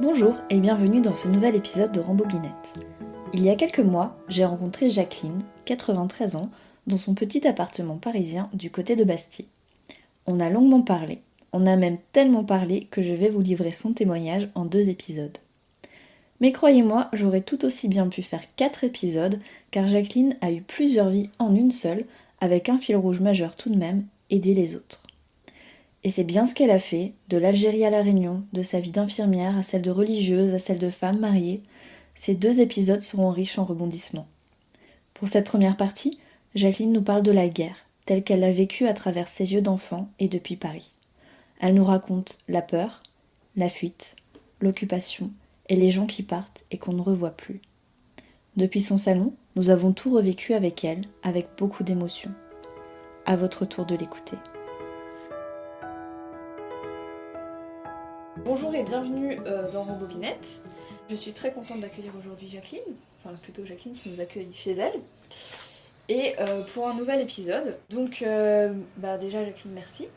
Bonjour et bienvenue dans ce nouvel épisode de Rambobinette. Il y a quelques mois, j'ai rencontré Jacqueline, 93 ans, dans son petit appartement parisien du côté de Bastille. On a longuement parlé, on a même tellement parlé que je vais vous livrer son témoignage en 2 épisodes. Mais croyez-moi, j'aurais tout aussi bien pu faire 4 épisodes, car Jacqueline a eu plusieurs vies en une seule, avec un fil rouge majeur tout de même, aider les autres. Et c'est bien ce qu'elle a fait, de l'Algérie à la Réunion, de sa vie d'infirmière à celle de religieuse, à celle de femme mariée. Ces 2 épisodes seront riches en rebondissements. Pour cette première partie, Jacqueline nous parle de la guerre, telle qu'elle l'a vécue à travers ses yeux d'enfant et depuis Paris. Elle nous raconte la peur, la fuite, l'occupation et les gens qui partent et qu'on ne revoit plus. Depuis son salon, nous avons tout revécu avec elle, avec beaucoup d'émotion. À votre tour de l'écouter. Bonjour et bienvenue dans Rambobinette. Je suis très contente d'accueillir aujourd'hui Jacqueline, enfin plutôt Jacqueline qui nous accueille chez elle, et pour un nouvel épisode. Donc déjà Jacqueline, merci.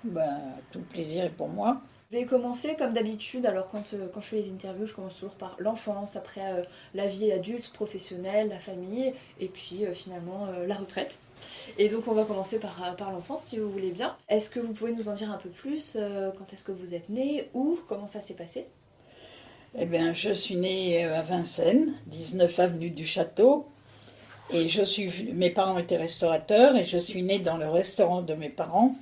Tout le plaisir est pour moi. Je vais commencer comme d'habitude, alors quand je fais les interviews, je commence toujours par l'enfance, après la vie adulte, professionnelle, la famille, et puis finalement la retraite. Et donc on va commencer par l'enfance si vous voulez bien. Est-ce que vous pouvez nous en dire un peu plus quand est-ce que vous êtes né, où, comment ça s'est passé? Eh bien, je suis née à Vincennes, 19 avenue du Château, et mes parents étaient restaurateurs, et je suis née dans le restaurant de mes parents,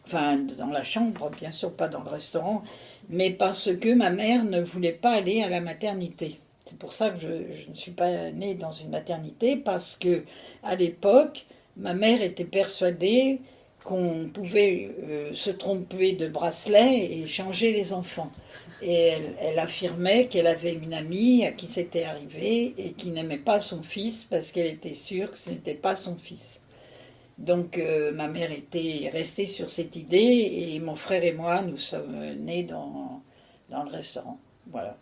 enfin dans la chambre, bien sûr pas dans le restaurant, mais parce que ma mère ne voulait pas aller à la maternité. C'est pour ça que je ne suis pas née dans une maternité, parce que à l'époque, ma mère était persuadée qu'on pouvait se tromper de bracelet et changer les enfants. Et elle affirmait qu'elle avait une amie à qui c'était arrivé et qui n'aimait pas son fils parce qu'elle était sûre que ce n'était pas son fils. Donc ma mère était restée sur cette idée et mon frère et moi, nous sommes nés dans le restaurant. Voilà.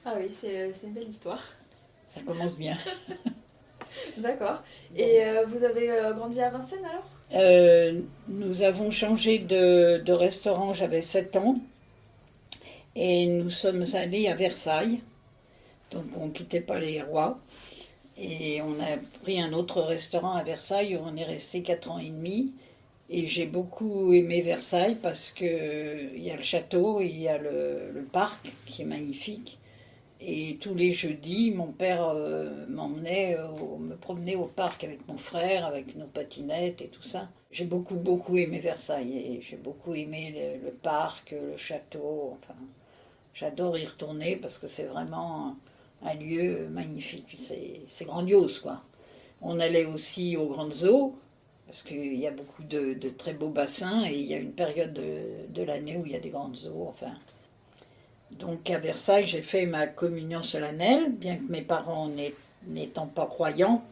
Ah oui, c'est une belle histoire. Ça commence bien. D'accord. Et vous avez grandi à Vincennes alors? Nous avons changé de restaurant, j'avais 7 ans, et nous sommes allés à Versailles. Donc on ne quittait pas les rois. Et on a pris un autre restaurant à Versailles où on est resté 4 ans et demi. Et j'ai beaucoup aimé Versailles parce qu'il y a le château, il y a le parc qui est magnifique. Et tous les jeudis, mon père m'emmenait me promener au parc avec mon frère, avec nos patinettes et tout ça. J'ai beaucoup aimé Versailles et j'ai beaucoup aimé le parc, le château. Enfin, j'adore y retourner parce que c'est vraiment un lieu magnifique. C'est grandiose, quoi. On allait aussi aux grandes eaux parce qu'il y a beaucoup de très beaux bassins et il y a une période de l'année où il y a des grandes eaux. Enfin, donc à Versailles, j'ai fait ma communion solennelle, bien que mes parents n'étant pas croyants.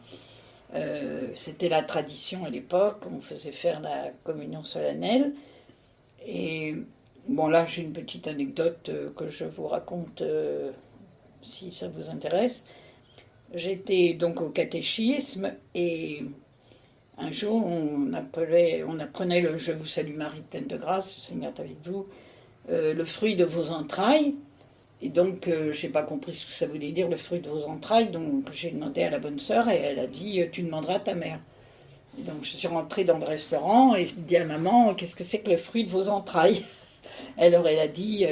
C'était la tradition à l'époque, on faisait faire la communion solennelle. Et bon, là j'ai une petite anecdote que je vous raconte si ça vous intéresse. J'étais donc au catéchisme et un jour on apprenait le Je vous salue Marie pleine de grâce, le Seigneur est avec vous, le fruit de vos entrailles. Et donc, je n'ai pas compris ce que ça voulait dire, le fruit de vos entrailles. Donc, j'ai demandé à la bonne sœur et elle a dit tu demanderas à ta mère. Et donc, je suis rentrée dans le restaurant et je dis à maman qu'est-ce que c'est que le fruit de vos entrailles? Alors, elle a dit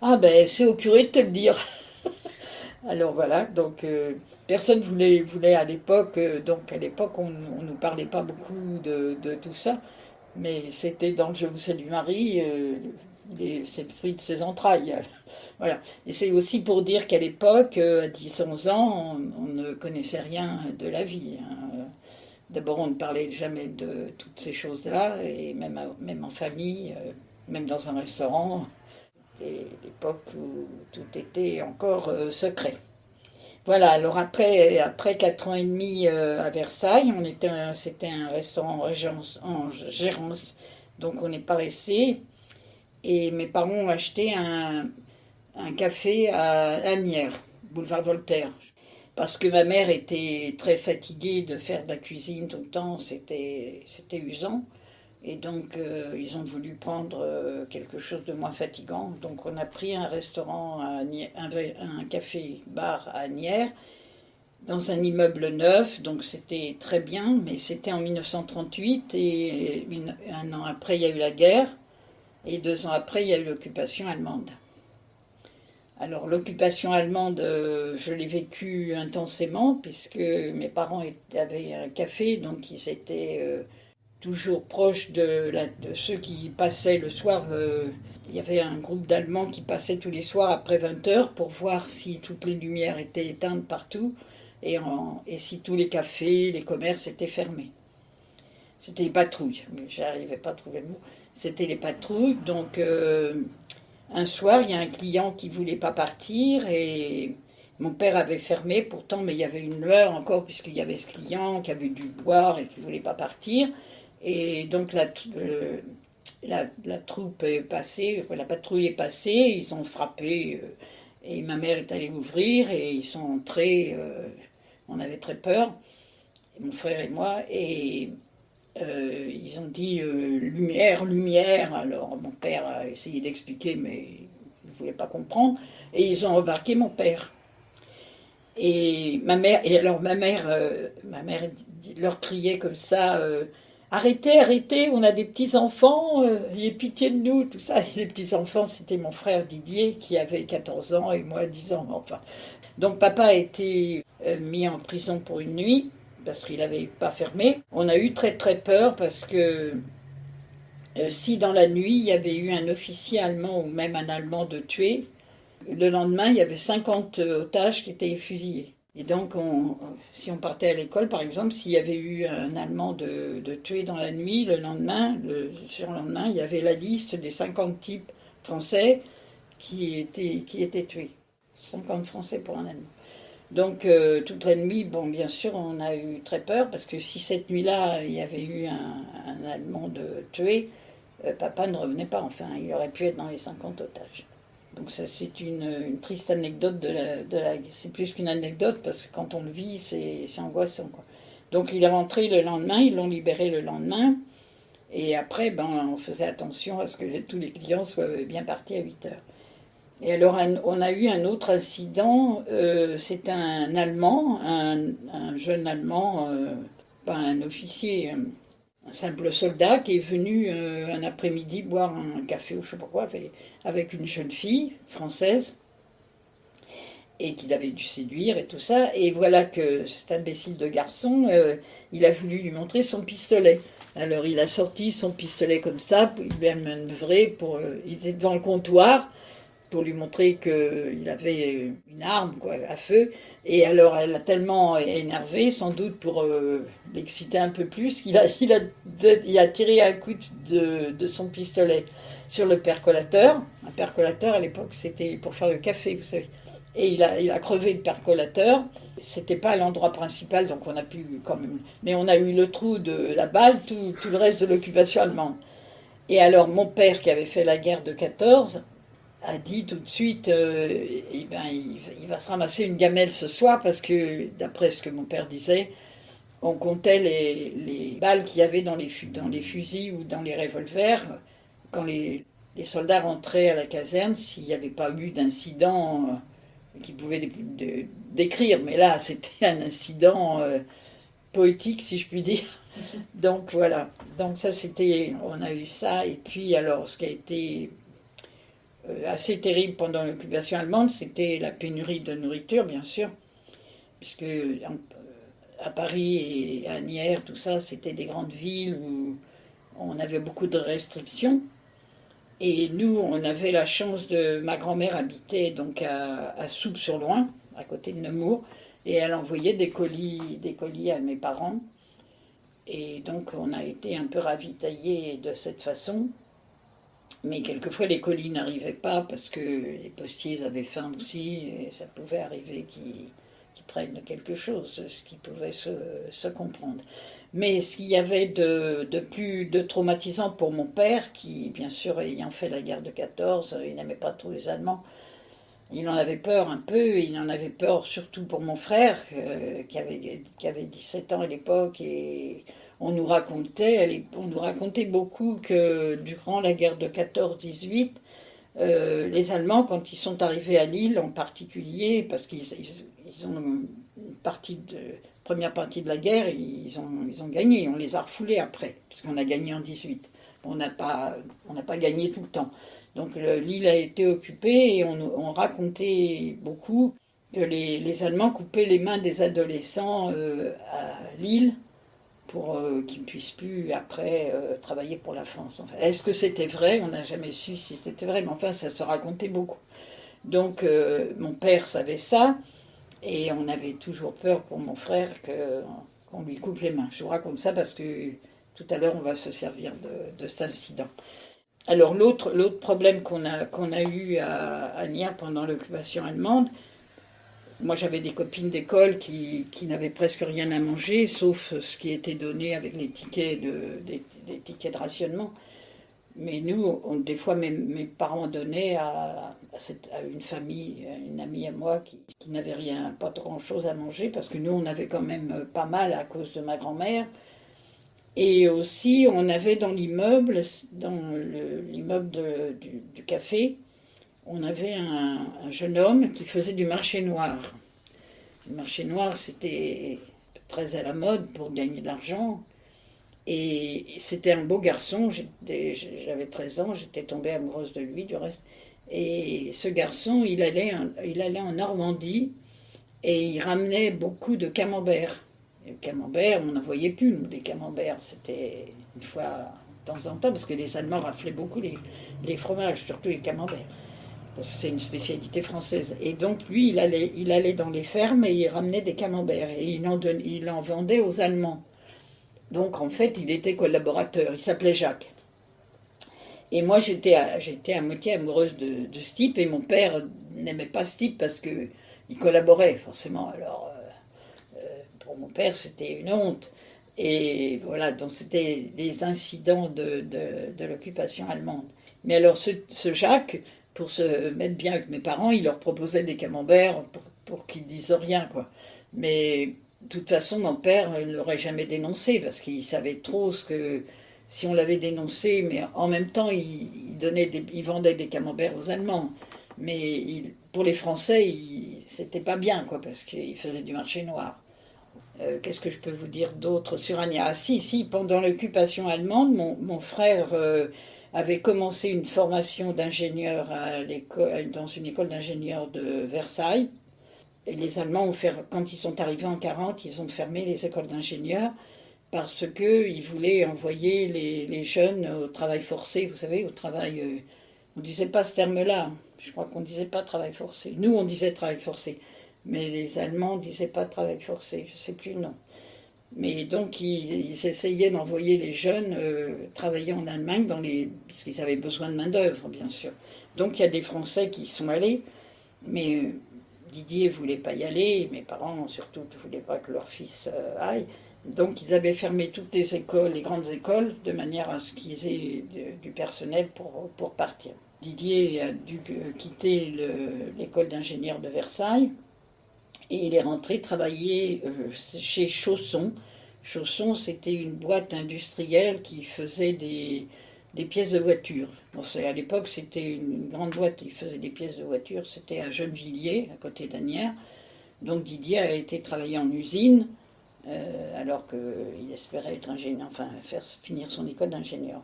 ah ben, c'est au curé de te le dire. Alors voilà, donc personne voulait à l'époque, donc à l'époque, on ne nous parlait pas beaucoup de tout ça. Mais c'était dans le Je vous salue Marie, c'est le fruit de ses entrailles. Voilà. Et c'est aussi pour dire qu'à l'époque, à 10-11 ans, on ne connaissait rien de la vie. Hein. D'abord, on ne parlait jamais de toutes ces choses-là, et même en famille, même dans un restaurant. C'était l'époque où tout était encore secret. Voilà, alors après 4 ans et demi à Versailles, c'était un restaurant en gérance, donc on n'est pas resté. Et mes parents ont acheté un café à Asnières, boulevard Voltaire. Parce que ma mère était très fatiguée de faire de la cuisine tout le temps, c'était usant. Et donc, ils ont voulu prendre quelque chose de moins fatigant. Donc, on a pris un restaurant, un café-bar à Agnières, dans un immeuble neuf. Donc, c'était très bien, mais c'était en 1938. Et un an après, il y a eu la guerre. Et 2 ans après, il y a eu l'occupation allemande. Alors, l'occupation allemande, je l'ai vécue intensément, puisque mes parents avaient un café, donc ils étaient toujours proche de ceux qui passaient le soir. Il y avait un groupe d'Allemands qui passait tous les soirs après 20 heures pour voir si toutes les lumières étaient éteintes partout et si tous les cafés, les commerces étaient fermés. C'était les patrouilles, mais j'arrivais pas à trouver le mot. C'était les patrouilles, donc un soir, il y a un client qui voulait pas partir et mon père avait fermé pourtant, mais il y avait une lueur encore puisqu'il y avait ce client qui avait dû boire et qui voulait pas partir. Et donc la troupe est passée, la patrouille est passée, ils ont frappé et ma mère est allée ouvrir et ils sont entrés. On avait très peur, mon frère et moi, et ils ont dit lumière, lumière. Alors mon père a essayé d'expliquer, mais il ne voulait pas comprendre. Et ils ont embarqué mon père. Et ma mère leur criait comme ça. Arrêtez, arrêtez, on a des petits-enfants, ayez pitié de nous, tout ça. Et les petits-enfants, c'était mon frère Didier qui avait 14 ans et moi 10 ans, enfin. Donc papa a été mis en prison pour une nuit parce qu'il n'avait pas fermé. On a eu très très peur parce que si dans la nuit il y avait eu un officier allemand ou même un Allemand de tué, le lendemain il y avait 50 otages qui étaient fusillés. Et donc, si on partait à l'école, par exemple, s'il y avait eu un Allemand de tué dans la nuit, le surlendemain, il y avait la liste des 50 types français qui étaient tués. 50 Français pour un Allemand. Donc, toute la nuit, bon, bien sûr, on a eu très peur, parce que si cette nuit-là, il y avait eu un Allemand de tué, papa ne revenait pas, enfin, il aurait pu être dans les 50 otages. Donc ça, c'est une triste anecdote c'est plus qu'une anecdote parce que quand on le vit, c'est angoissant, quoi. Donc il est rentré le lendemain, ils l'ont libéré le lendemain, et après, on faisait attention à ce que tous les clients soient bien partis à 8 heures. Et alors on a eu un autre incident, c'est un Allemand, un jeune Allemand, pas un officier, un simple soldat qui est venu un après-midi boire un café ou je sais pas quoi avec une jeune fille française et qu'il avait dû séduire et tout ça. Et voilà que cet imbécile de garçon, il a voulu lui montrer son pistolet. Alors il a sorti son pistolet comme ça, il lui a manœuvré, il était devant le comptoir pour lui montrer qu'il avait une arme quoi, à feu. Et alors elle a tellement énervé, sans doute pour l'exciter un peu plus, qu'il a tiré un coup de son pistolet sur le percolateur. Un percolateur à l'époque c'était pour faire le café, vous savez. Et il a crevé le percolateur. C'était pas l'endroit principal, donc on a pu quand même. Mais on a eu le trou de la balle, tout le reste de l'occupation allemande. Et alors mon père qui avait fait la guerre de 14 a dit tout de suite il va se ramasser une gamelle ce soir parce que, d'après ce que mon père disait, on comptait les balles qu'il y avait dans les fusils ou dans les revolvers quand les soldats rentraient à la caserne s'il n'y avait pas eu d'incident qu'ils pouvaient décrire. Mais là, c'était un incident poétique, si je puis dire. Donc voilà. Donc ça, on a eu ça. Et puis alors, ce qui a été assez terrible pendant l'occupation allemande, c'était la pénurie de nourriture, bien sûr, puisque à Paris et à Agnières, tout ça, c'était des grandes villes où on avait beaucoup de restrictions. Et nous, on avait la chance ma grand-mère habitait donc à Souppes-sur-Loing, à côté de Nemours, et elle envoyait des colis à mes parents. Et donc, on a été un peu ravitaillés de cette façon. Mais quelquefois, les colis n'arrivaient pas parce que les postiers avaient faim aussi, et ça pouvait arriver qu'ils prennent quelque chose, ce qui pouvait se comprendre. Mais ce qu'il y avait de plus traumatisant pour mon père, qui, bien sûr, ayant fait la guerre de 14, il n'aimait pas trop les Allemands, il en avait peur un peu, il en avait peur surtout pour mon frère, qui avait 17 ans à l'époque, et on nous racontait beaucoup que durant la guerre de 14-18, les Allemands, quand ils sont arrivés à Lille en particulier, parce qu'ils ont une première partie de la guerre, ils ont gagné, on les a refoulés après, parce qu'on a gagné en 18. On n'a pas gagné tout le temps. Donc l'île a été occupée et on racontait beaucoup que les Allemands coupaient les mains des adolescents à Lille pour qu'ils ne puissent plus après travailler pour la France. Enfin, est-ce que c'était vrai? On n'a jamais su si c'était vrai, mais enfin ça se racontait beaucoup. Donc mon père savait ça et on avait toujours peur pour mon frère qu'on lui coupe les mains. Je vous raconte ça parce que tout à l'heure on va se servir de cet incident. Alors l'autre problème qu'on a eu à Nières pendant l'occupation allemande, moi j'avais des copines d'école qui n'avaient presque rien à manger, sauf ce qui était donné avec les tickets des tickets de rationnement. Mais nous, des fois mes parents donnaient à une famille, à une amie à moi qui n'avait rien, pas grand chose à manger, parce que nous on avait quand même pas mal à cause de ma grand-mère. Et aussi, on avait dans l'immeuble, du café, on avait un jeune homme qui faisait du marché noir. Le marché noir, c'était très à la mode pour gagner de l'argent. Et c'était un beau garçon, j'avais 13 ans, j'étais tombée amoureuse de lui du reste. Et ce garçon, il allait en Normandie et il ramenait beaucoup de camembert. Et le camembert, on n'en voyait plus, nous, des camemberts. C'était une fois de temps en temps, parce que les Allemands raflaient beaucoup les fromages, surtout les camemberts. Parce que c'est une spécialité française. Et donc, lui, il allait dans les fermes et il ramenait des camemberts. Et il en vendait aux Allemands. Donc, en fait, il était collaborateur. Il s'appelait Jacques. Et moi, j'étais à moitié amoureuse de ce type. Et mon père n'aimait pas ce type parce qu'il collaborait, forcément. Alors, pour mon père, c'était une honte. Et voilà, donc c'était les incidents de l'occupation allemande. Mais alors, ce Jacques, pour se mettre bien avec mes parents, il leur proposait des camemberts pour qu'ils disent rien, quoi. Mais de toute façon, mon père ne l'aurait jamais dénoncé parce qu'il savait trop si on l'avait dénoncé, mais en même temps, il vendait des camemberts aux Allemands. Mais pour les Français, c'était pas bien, quoi, parce qu'il faisait du marché noir. Qu'est-ce que je peux vous dire d'autre sur Ania? Ah, si, pendant l'occupation allemande, mon frère avait commencé une formation d'ingénieur dans une école d'ingénieurs de Versailles. Et les Allemands quand ils sont arrivés en 1940, ils ont fermé les écoles d'ingénieurs parce qu'ils voulaient envoyer les jeunes au travail forcé, vous savez, au travail... on ne disait pas ce terme-là, je crois qu'on ne disait pas travail forcé. Nous, on disait travail forcé, mais les Allemands ne disaient pas travail forcé, je ne sais plus le nom. Mais donc, ils essayaient d'envoyer les jeunes travailler en Allemagne, parce qu'ils avaient besoin de main-d'œuvre, bien sûr. Donc, il y a des Français qui y sont allés, mais Didier ne voulait pas y aller, mes parents surtout ne voulaient pas que leur fils aille. Donc, ils avaient fermé toutes les écoles, les grandes écoles, de manière à ce qu'ils aient du personnel pour partir. Didier a dû quitter l'école d'ingénieurs de Versailles. Et il est rentré travailler chez Chausson. Chausson, c'était une boîte industrielle qui faisait des pièces de voiture. Bon, à l'époque, c'était une grande boîte qui faisait des pièces de voiture. C'était à Gennevilliers, à côté d'Asnières. Donc Didier a été travailler en usine, alors qu'il espérait être ingénieur, enfin finir son école d'ingénieur.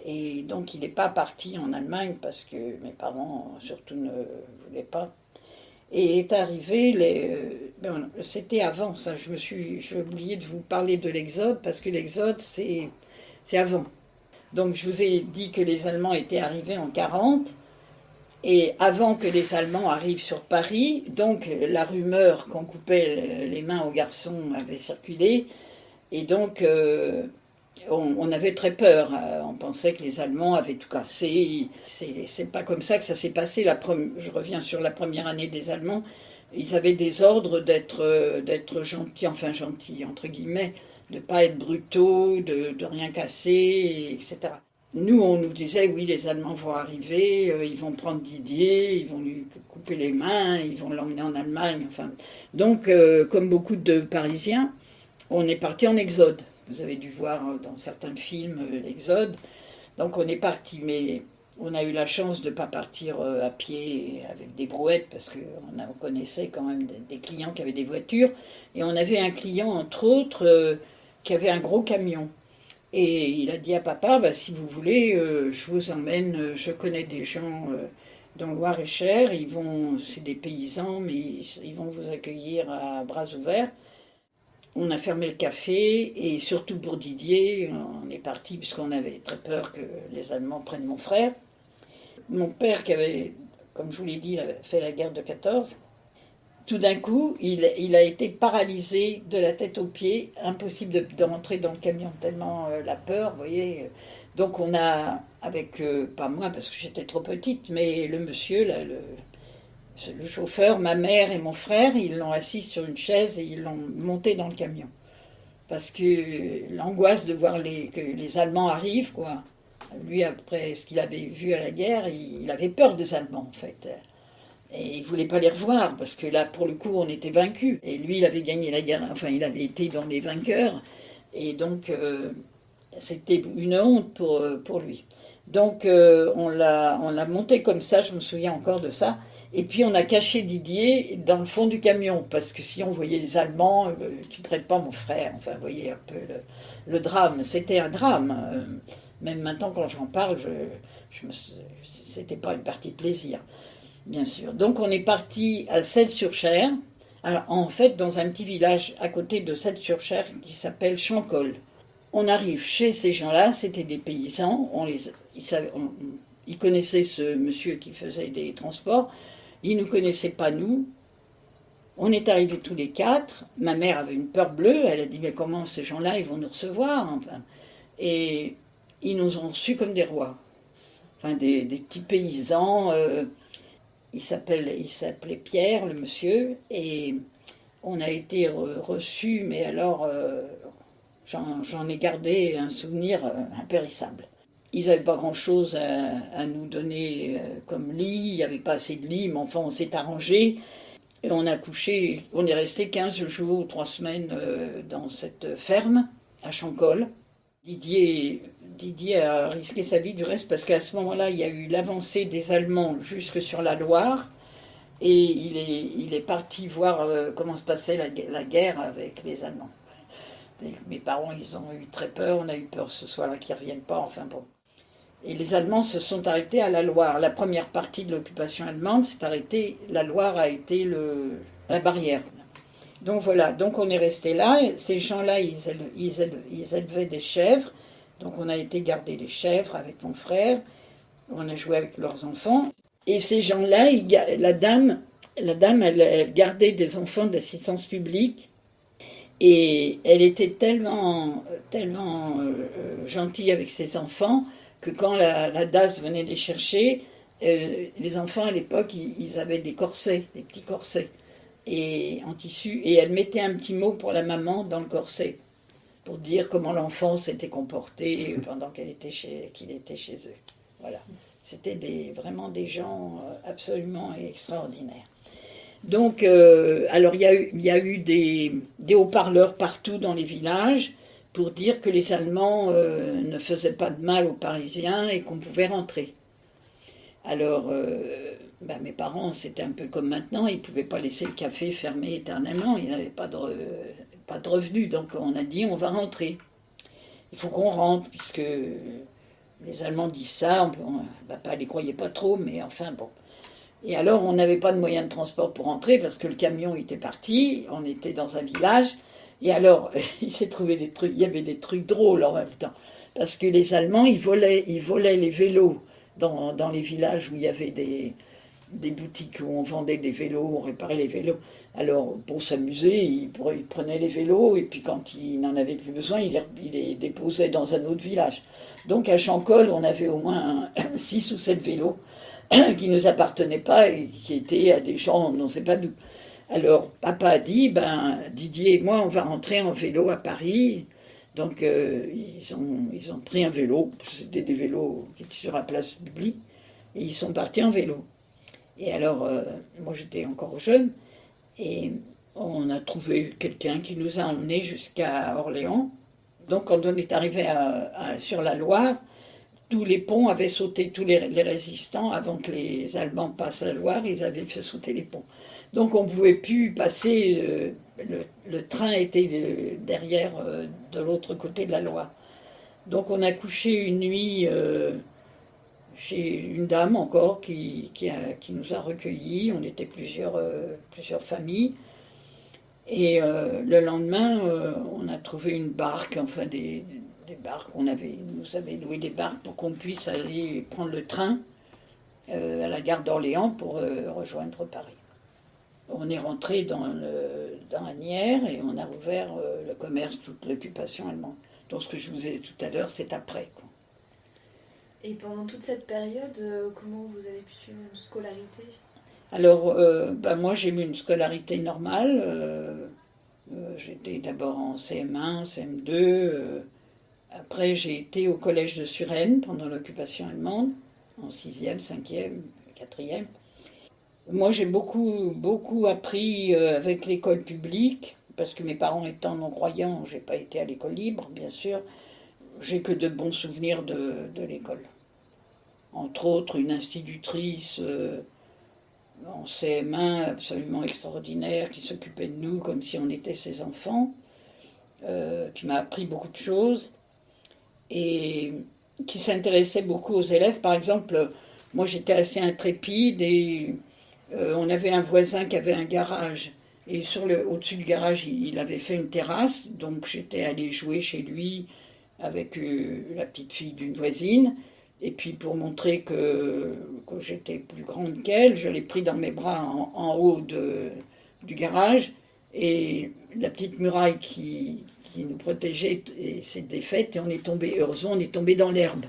Et donc il n'est pas parti en Allemagne parce que mes parents surtout ne voulaient pas. Et est arrivé, c'était avant ça, j'ai oublié de vous parler de l'Exode, parce que l'Exode, c'est avant. Donc je vous ai dit que les Allemands étaient arrivés en 1940, et avant que les Allemands arrivent sur Paris, donc la rumeur qu'on coupait les mains aux garçons avait circulé, et donc on avait très peur, on pensait que les Allemands avaient tout cassé. C'est pas comme ça que ça s'est passé. Je reviens sur la première année des Allemands. Ils avaient des ordres d'être gentils, enfin gentils entre guillemets, de ne pas être brutaux, de rien casser, etc. Nous, on nous disait, oui, les Allemands vont arriver, ils vont prendre Didier, ils vont lui couper les mains, ils vont l'emmener en Allemagne. Enfin, donc, comme beaucoup de Parisiens, on est parti en exode. Vous avez dû voir dans certains films l'Exode. Donc on est parti, mais on a eu la chance de ne pas partir à pied avec des brouettes, parce qu'on connaissait quand même des clients qui avaient des voitures. Et on avait un client, entre autres, qui avait un gros camion. Et il a dit à papa, bah, si vous voulez, je vous emmène, je connais des gens dans le Loir-et-Cher, c'est des paysans, mais ils vont vous accueillir à bras ouverts. On a fermé le café, et surtout pour Didier, on est parti puisqu'on avait très peur que les Allemands prennent mon frère. Mon père, qui avait, comme je vous l'ai dit, il avait fait la guerre de 14, tout d'un coup, il a été paralysé de la tête aux pieds, impossible de rentrer dans le camion, tellement la peur, vous voyez. Donc on a, pas moi parce que j'étais trop petite, mais le monsieur, là, le chauffeur, ma mère et mon frère, ils l'ont assis sur une chaise et ils l'ont monté dans le camion. Parce que l'angoisse de voir que les Allemands arrivent, quoi. Lui, après ce qu'il avait vu à la guerre, il avait peur des Allemands, en fait. Et il ne voulait pas les revoir, parce que là, pour le coup, on était vaincus. Et lui, il avait gagné la guerre, enfin, il avait été dans les vainqueurs. Et donc, c'était une honte pour lui. Donc, on l'a monté comme ça, je me souviens encore de ça. Et puis, on a caché Didier dans le fond du camion, parce que si on voyait les Allemands, qui ne prennent pas mon frère, enfin, vous voyez un peu le drame. C'était un drame. Même maintenant, quand j'en parle, c'était pas une partie de plaisir. Bien sûr. Donc on est parti à Celles-sur-Cher, alors en fait dans un petit village à côté de Celles-sur-Cher qui s'appelle Chancol. On arrive chez ces gens-là, c'était des paysans, ils connaissaient ce monsieur qui faisait des transports, ils ne nous connaissaient pas nous. On est arrivés tous les quatre, ma mère avait une peur bleue, elle a dit mais comment ces gens-là ils vont nous recevoir enfin. Et ils nous ont reçus comme des rois, enfin des petits paysans. Il s'appelait Pierre, le monsieur, et on a été reçus, mais alors j'en ai gardé un souvenir impérissable. Ils n'avaient pas grand-chose à nous donner comme lit, il n'y avait pas assez de lit, mais enfin on s'est arrangé. Et on a couché, on est resté 15 jours ou 3 semaines dans cette ferme à Chancol. Didier a risqué sa vie du reste parce qu'à ce moment-là, il y a eu l'avancée des Allemands jusque sur la Loire et il est parti voir comment se passait la guerre avec les Allemands. Et mes parents, ils ont eu très peur, on a eu peur ce soir-là qu'ils ne reviennent pas, enfin bon. Et les Allemands se sont arrêtés à la Loire. La première partie de l'occupation allemande s'est arrêtée, la Loire a été la barrière. Donc voilà, donc on est resté là. Ces gens-là, ils élevaient des chèvres. Donc on a été garder les chèvres avec mon frère. On a joué avec leurs enfants. Et ces gens-là, la dame, elle gardait des enfants de l'assistance publique. Et elle était tellement gentille avec ses enfants que quand la DAS venait les chercher, les enfants à l'époque, ils avaient des corsets, des petits corsets. Et en tissu, et elle mettait un petit mot pour la maman dans le corset, pour dire comment l'enfant s'était comporté pendant qu'il était chez eux. Voilà. C'était vraiment des gens absolument extraordinaires. Donc, alors il y a eu des haut-parleurs partout dans les villages pour dire que les Allemands ne faisaient pas de mal aux Parisiens et qu'on pouvait rentrer. Alors, mes parents, c'était un peu comme maintenant, ils ne pouvaient pas laisser le café fermé éternellement, ils n'avaient pas de revenus, donc on a dit on va rentrer. Il faut qu'on rentre, puisque les Allemands disent ça, papa ne les croyait pas trop, mais enfin bon. Et alors on n'avait pas de moyen de transport pour rentrer, parce que le camion était parti, on était dans un village, et alors il s'est trouvé des trucs, il y avait des trucs drôles en même temps, parce que les Allemands, ils volaient les vélos dans les villages où il y avait des boutiques où on vendait des vélos, on réparait les vélos. Alors, pour s'amuser, ils prenaient les vélos et puis quand ils n'en avaient plus besoin, ils les déposaient dans un autre village. Donc à Chancol, on avait au moins 6 ou 7 vélos qui ne nous appartenaient pas et qui étaient à des gens, on ne sait pas d'où. Alors, papa a dit, Didier et moi, on va rentrer en vélo à Paris. Donc, ils ont pris un vélo, c'était des vélos qui étaient sur la place publique, et ils sont partis en vélo. Et alors, moi j'étais encore jeune, et on a trouvé quelqu'un qui nous a emmenés jusqu'à Orléans, Donc quand on est arrivé sur la Loire, tous les ponts avaient sauté, tous les résistants, avant que les Allemands passent la Loire, ils avaient fait sauter les ponts. Donc on ne pouvait plus passer, le train était derrière, de l'autre côté de la Loire. Donc on a couché une nuit chez une dame encore qui nous a recueillis. On était plusieurs familles. Et le lendemain, on a trouvé une barque, enfin des barques. Nous avait loué des barques pour qu'on puisse aller prendre le train à la gare d'Orléans pour rejoindre Paris. On est rentré dans Asnières et on a ouvert le commerce, toute l'occupation allemande. Donc ce que je vous ai dit tout à l'heure, c'est après, quoi. Et pendant toute cette période, comment vous avez pu suivre une scolarité? Alors, moi j'ai eu une scolarité normale. J'étais d'abord en CM1, CM2. Après, j'ai été au collège de Suresnes pendant l'occupation allemande, en 6e, 5e, 4e. Moi, j'ai beaucoup appris avec l'école publique, parce que mes parents étant non-croyants, j'ai pas été à l'école libre, bien sûr. J'ai que de bons souvenirs de l'école. Entre autres, une institutrice en CM1 absolument extraordinaire, qui s'occupait de nous comme si on était ses enfants, qui m'a appris beaucoup de choses, et qui s'intéressait beaucoup aux élèves. Par exemple, moi j'étais assez intrépide, et on avait un voisin qui avait un garage, et au-dessus du garage, il avait fait une terrasse, donc j'étais allée jouer chez lui avec la petite fille d'une voisine. Et puis pour montrer que j'étais plus grande qu'elle, je l'ai pris dans mes bras en haut du garage, et la petite muraille qui nous protégeait s'est défaite, et heureusement on est tombé dans l'herbe.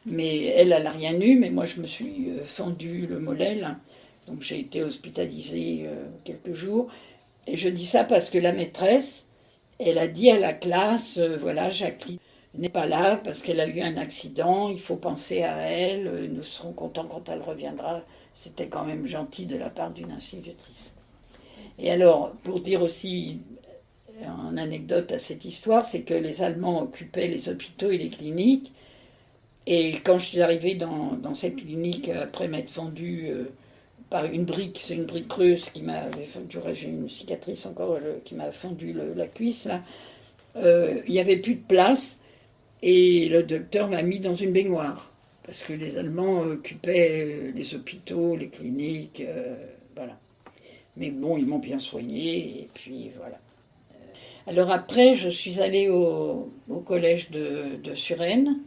Mais elle n'a rien eu, mais moi je me suis fendu le mollet, là. Donc j'ai été hospitalisée quelques jours. Et je dis ça parce que la maîtresse, elle a dit à la classe, voilà, Jacqueline n'est pas là parce qu'elle a eu un accident, il faut penser à elle, nous serons contents quand elle reviendra. C'était quand même gentil de la part d'une institutrice. Et alors, pour dire aussi une anecdote à cette histoire, c'est que les Allemands occupaient les hôpitaux et les cliniques, et quand je suis arrivée dans cette clinique, après m'être fendue par une brique, c'est une brique creuse qui m'avait fendu, j'ai une cicatrice encore qui m'a fendu la cuisse, là, il n'y avait plus de place. Et le docteur m'a mis dans une baignoire, parce que les Allemands occupaient les hôpitaux, les cliniques, voilà. Mais bon, ils m'ont bien soigné, et puis voilà. Alors après, je suis allée au collège de Suresnes.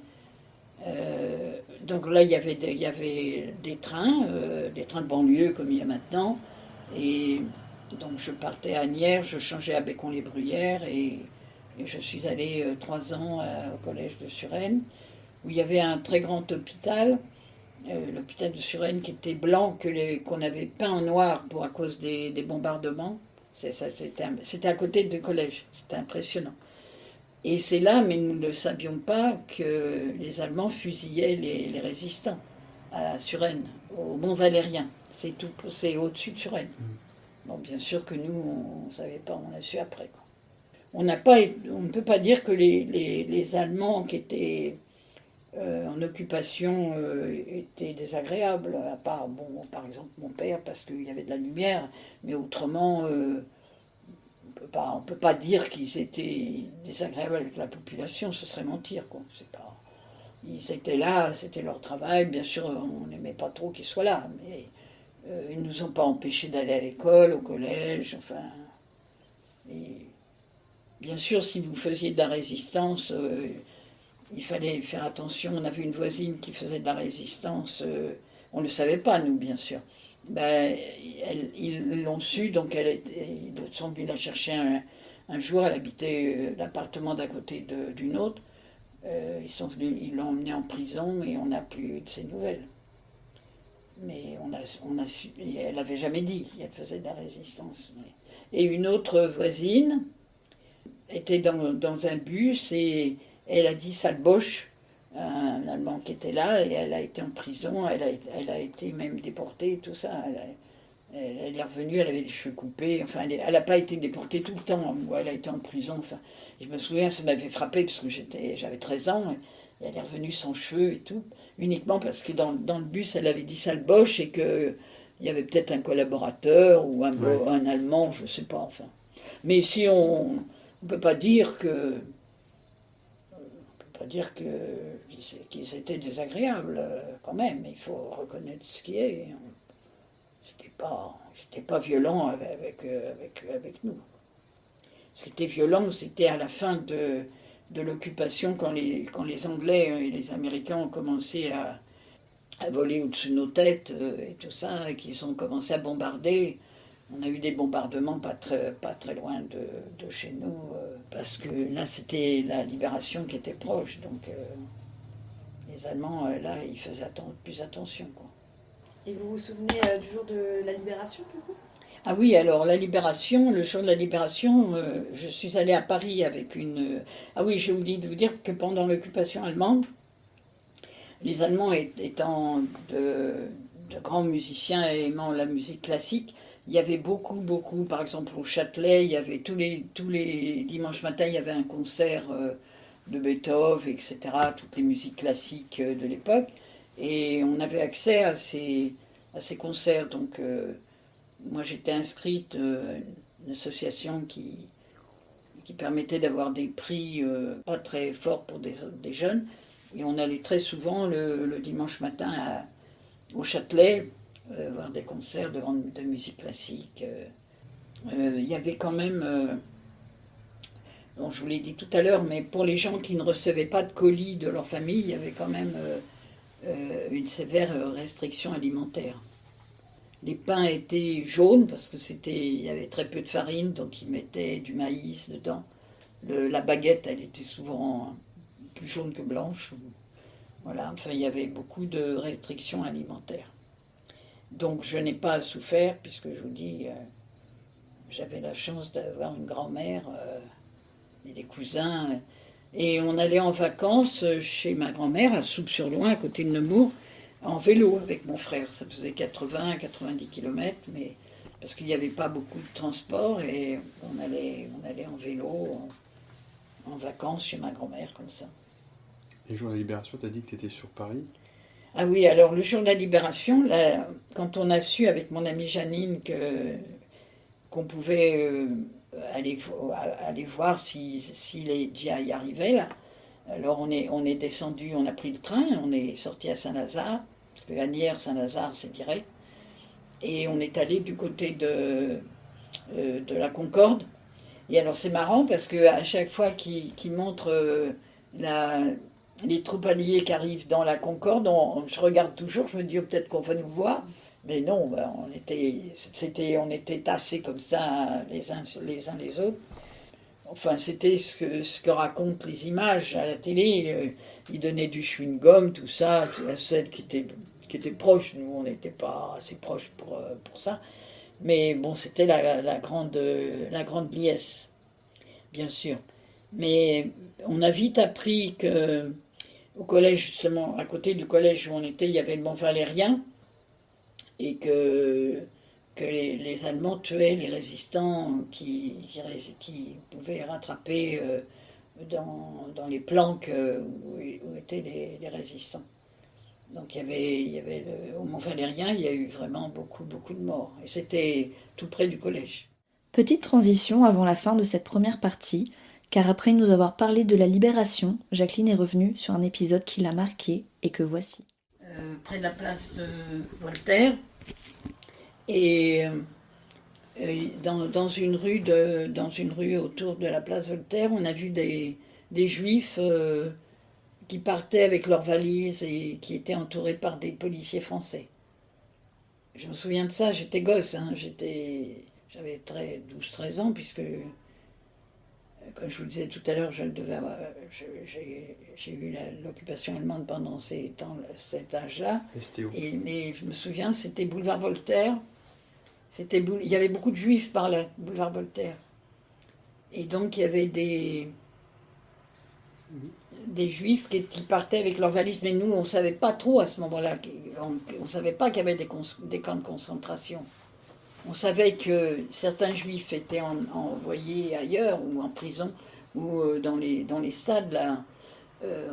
Donc là, il y avait des trains de banlieue comme il y a maintenant. Et donc je partais à Asnières, je changeais à Bécon-les-Bruyères, et je suis allée 3 ans au collège de Suresnes, où il y avait un très grand hôpital, l'hôpital de Suresnes, qui était blanc, qu'on avait peint en noir à cause des bombardements. C'était à côté du collège, c'était impressionnant. Et c'est là, mais nous ne savions pas, que les Allemands fusillaient les résistants à Suresnes, au Mont Valérien. C'est au-dessus de Suresnes. Bon, bien sûr que nous, on ne savait pas, on l'a su après, quoi. On ne peut pas dire que les Allemands qui étaient en occupation étaient désagréables, à part, bon, par exemple, mon père, parce qu'il y avait de la lumière, mais autrement, on peut pas dire qu'ils étaient désagréables avec la population, ce serait mentir, quoi. Ils étaient là, c'était leur travail, bien sûr, on n'aimait pas trop qu'ils soient là, mais ils ne nous ont pas empêchés d'aller à l'école, au collège, enfin... Et, bien sûr, si vous faisiez de la résistance, il fallait faire attention. On avait une voisine qui faisait de la résistance. On ne le savait pas, nous, bien sûr. Ben, ils l'ont su, donc ils sont venus la chercher un jour. Elle habitait l'appartement d'à côté d'une autre. Ils l'ont emmenée en prison, et on n'a plus eu de ses nouvelles. Mais on a su, elle n'avait jamais dit qu'elle faisait de la résistance. Et une autre voisine était dans un bus, et elle a dit sale boche, un Allemand qui était là, et elle a été en prison, elle a été même déportée, tout ça. Elle est revenue, elle avait les cheveux coupés, enfin elle n'a pas été déportée tout le temps, elle a été en prison, enfin. Et je me souviens, ça m'avait frappé parce que j'avais 13 ans, et elle est revenue sans cheveux et tout, uniquement parce que dans le bus, elle avait dit sale boche et qu'il y avait peut-être un collaborateur ou un Allemand, je ne sais pas, enfin. Mais si on ne peut pas dire que. Qu'ils étaient désagréables quand même, il faut reconnaître ce qui est. C'était pas violent avec nous. Ce qui était violent, c'était à la fin de l'occupation, quand les Anglais et les Américains ont commencé à voler au-dessus de nos têtes et tout ça, et qu'ils ont commencé à bombarder. On a eu des bombardements pas très loin de chez nous, parce que là, c'était la libération qui était proche. Donc, les Allemands, là, ils faisaient plus attention, quoi. Et vous vous souvenez du jour de la libération, du coup? Ah oui, alors, la libération, le jour de la libération, je suis allée à Paris avec une... Ah oui, j'ai oublié de vous dire que pendant l'occupation allemande, les Allemands étant de grands musiciens et aimant la musique classique, il y avait beaucoup, par exemple au Châtelet, il y avait tous les dimanches matins, il y avait un concert de Beethoven, etc., toutes les musiques classiques de l'époque, et on avait accès à ces concerts. Donc, moi j'étais inscrite à une association qui permettait d'avoir des prix pas très forts pour des jeunes, et on allait très souvent le dimanche matin au Châtelet, voir des concerts de musique classique. Il y avait quand même, bon, je vous l'ai dit tout à l'heure, mais pour les gens qui ne recevaient pas de colis de leur famille, il y avait quand même une sévère restriction alimentaire. Les pains étaient jaunes parce que il y avait très peu de farine, donc ils mettaient du maïs dedans. La baguette, elle était souvent plus jaune que blanche. Voilà, enfin, il y avait beaucoup de restrictions alimentaires. Donc je n'ai pas souffert, puisque je vous dis, j'avais la chance d'avoir une grand-mère et des cousins. Et on allait en vacances chez ma grand-mère à Soupe-sur-Loing, à côté de Nemours, en vélo avec mon frère. Ça faisait 80-90 km, mais parce qu'il n'y avait pas beaucoup de transport, et on allait en vélo en vacances chez ma grand-mère, comme ça. Et le jour de la libération, tu as dit que tu étais sur Paris. Ah oui, alors le jour de la libération, là, quand on a su avec mon amie Janine qu'on pouvait aller voir si les GI arrivaient là, alors on est descendu, on a pris le train, on est sorti à Saint-Lazare, parce que Asnières, Saint-Lazare, c'est direct, et on est allé du côté de la Concorde. Et alors c'est marrant parce qu'à chaque fois qu'ils montrent les troupes alliées qui arrivent dans la Concorde, je regarde toujours, je me dis peut-être qu'on va nous voir. Mais non, on était tassés comme ça, les uns les autres. Enfin, c'était ce que racontent les images à la télé. Ils donnaient du chewing-gum, tout ça, à celles qui étaient proches. Nous, on n'était pas assez proches pour ça. Mais bon, c'était la grande liesse, bien sûr. Mais on a vite appris que au collège, justement, à côté du collège où on était, il y avait le Mont Valérien, et que les Allemands tuaient les résistants qui pouvaient rattraper dans les planques où étaient les résistants. Donc il y avait au Mont Valérien, il y a eu vraiment beaucoup de morts. Et c'était tout près du collège. Petite transition avant la fin de cette première partie, car après nous avoir parlé de la libération, Jacqueline est revenue sur un épisode qui l'a marquée et que voici. Près de la place de Voltaire, et dans une rue autour de la place Voltaire, on a vu des juifs qui partaient avec leurs valises et qui étaient entourés par des policiers français. Je me souviens de ça, j'étais gosse, hein, j'avais 12-13 ans, puisque, comme je vous le disais tout à l'heure, j'ai eu l'occupation allemande pendant cet âge-là. Mais je me souviens, c'était boulevard Voltaire. Il y avait beaucoup de juifs par là, boulevard Voltaire. Et donc il y avait des juifs qui partaient avec leurs valises, mais nous on ne savait pas trop à ce moment-là. On ne savait pas qu'il y avait des camps de concentration. On savait que certains juifs étaient envoyés ailleurs ou en prison, ou dans les stades là,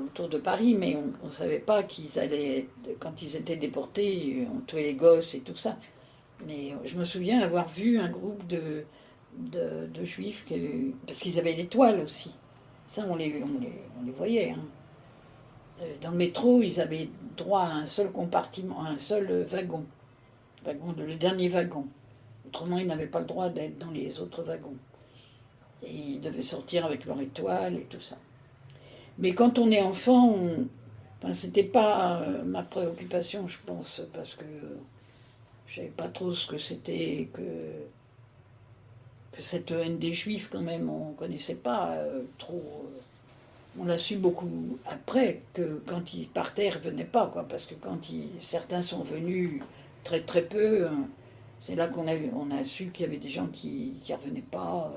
autour de Paris, mais on ne savait pas qu'ils allaient, quand ils étaient déportés, on tuait les gosses et tout ça. Mais je me souviens avoir vu un groupe de juifs, parce qu'ils avaient l'étoile aussi. Ça, on les voyait. Hein. Dans le métro, ils avaient droit à un seul compartiment, à un seul wagon. Le dernier wagon. Autrement, ils n'avaient pas le droit d'être dans les autres wagons. Et ils devaient sortir avec leur étoile et tout ça. Mais quand on est enfant, c'était pas ma préoccupation, je pense, parce que je savais pas trop ce que c'était que cette haine des Juifs, quand même, on connaissait pas trop. On l'a su beaucoup après, que quand ils partaient, ils revenaient pas, quoi, parce que quand certains sont venus très très peu, c'est là qu'on a su qu'il y avait des gens qui revenaient pas.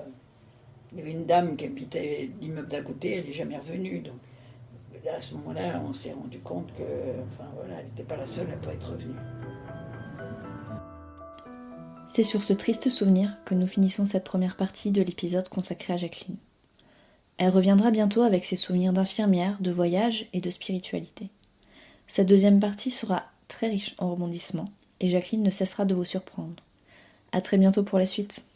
Il y avait une dame qui habitait l'immeuble d'à côté, elle n'est jamais revenue. Donc là, à ce moment-là, on s'est rendu compte que, elle n'était pas la seule à ne pas être revenue. C'est sur ce triste souvenir que nous finissons cette première partie de l'épisode consacré à Jacqueline. Elle reviendra bientôt avec ses souvenirs d'infirmière, de voyage et de spiritualité. Cette deuxième partie sera très riche en rebondissements et Jacqueline ne cessera de vous surprendre. À très bientôt pour la suite.